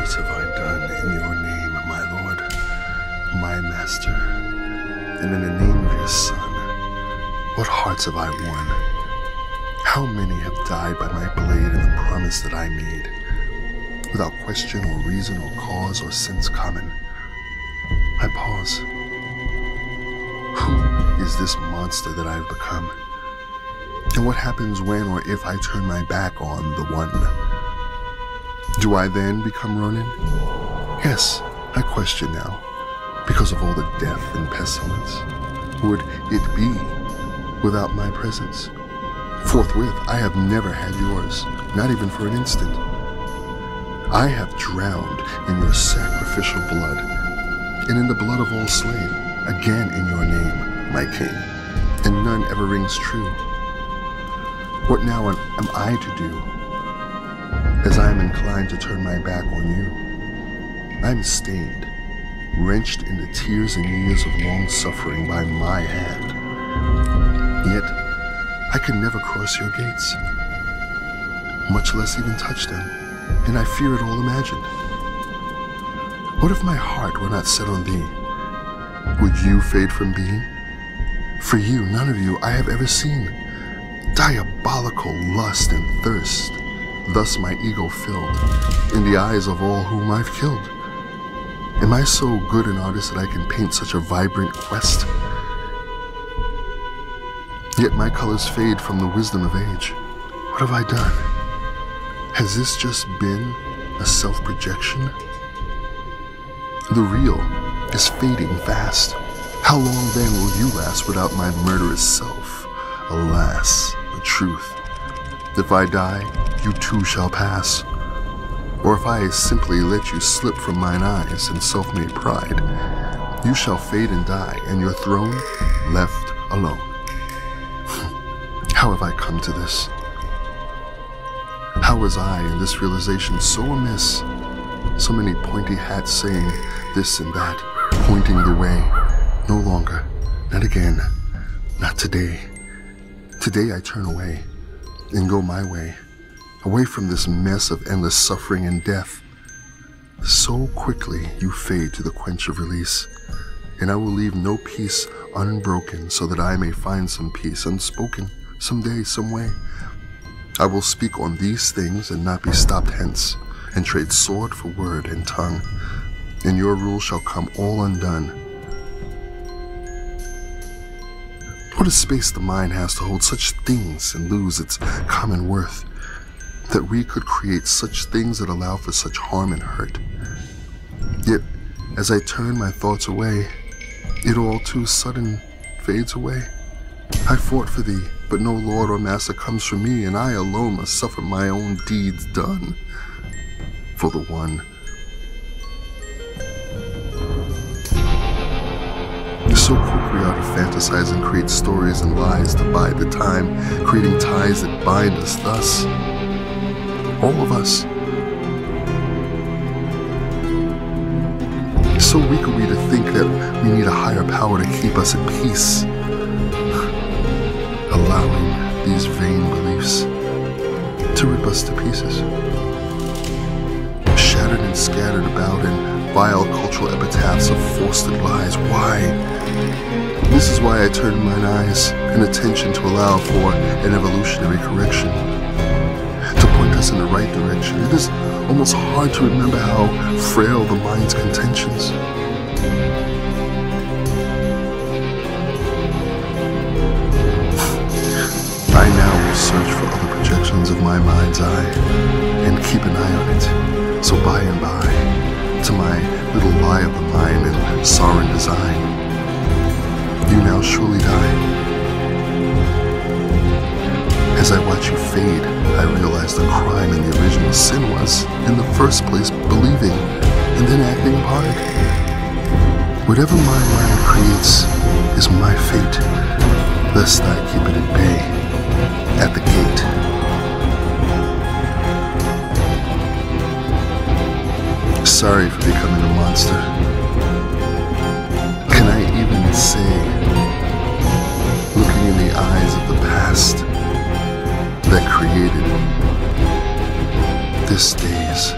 What have I done in your name, my Lord, my Master, and in the name of your Son? What hearts have I won? How many have died by my blade in the promise that I made, without question or reason or cause or sense common? I pause. Who is this monster that I've become? And what happens when or if I turn my back on the one? Do I then become Ronin? Yes, I question now, because of all the death and pestilence. Would it be without my presence? Forthwith, I have never had yours, not even for an instant. I have drowned in your sacrificial blood, and in the blood of all slain, again in your name, my king, and none ever rings true. What now am I to do, as I am inclined to turn my back on you? I am stained, wrenched in the tears and years of long suffering by my hand. Yet, I could never cross your gates, much less even touch them, and I fear it all imagined. What if my heart were not set on thee? Would you fade from being? For you, none of you I have ever seen. Diabolical lust and thirst, thus my ego filled, in the eyes of all whom I've killed. Am I so good an artist that I can paint such a vibrant quest? Yet my colors fade from the wisdom of age. What have I done? Has this just been a self-projection? The real is fading fast. How long then will you last without my murderous self? Alas, the truth. If I die, you too shall pass. Or if I simply let you slip from mine eyes in self-made pride, you shall fade and die, and your throne left alone. How have I come to this? How was I in this realization so amiss? So many pointy hats saying this and that, pointing the way. No longer, not again, not today. Today I turn away and go my way, away from this mess of endless suffering and death. So quickly you fade to the quench of release, and I will leave no peace unbroken so that I may find some peace unspoken someday, some way. I will speak on these things and not be stopped hence, and trade sword for word and tongue, and your rule shall come all undone. What a space the mind has to hold such things and lose its common worth, that we could create such things that allow for such harm and hurt. Yet, as I turn my thoughts away, it all too sudden fades away. I fought for thee, but no lord or master comes for me, and I alone must suffer my own deeds done for the one. So quick we are to fantasize and create stories and lies to bide the time, creating ties that bind us thus. All of us. So weak are we to think that we need a higher power to keep us at peace, allowing these vain beliefs to rip us to pieces. Shattered and scattered about in vile cultural epitaphs of forced lies. Why? This is why I turn mine eyes and attention to allow for an evolutionary correction, to point us in the right direction. It is almost hard to remember how frail the mind's contentions. I now will search for other projections of my mind's eye and keep an eye on it, so by and by, to my little lie of the mind and sovereign design, you now surely die. As I watch you fade, I realize the crime and the original sin was, in the first place, believing and then acting upon it. Whatever my mind creates is my fate, lest I keep it at bay, at the gate. Sorry for becoming a monster. Can I even say, looking in the eyes of the past that created this day's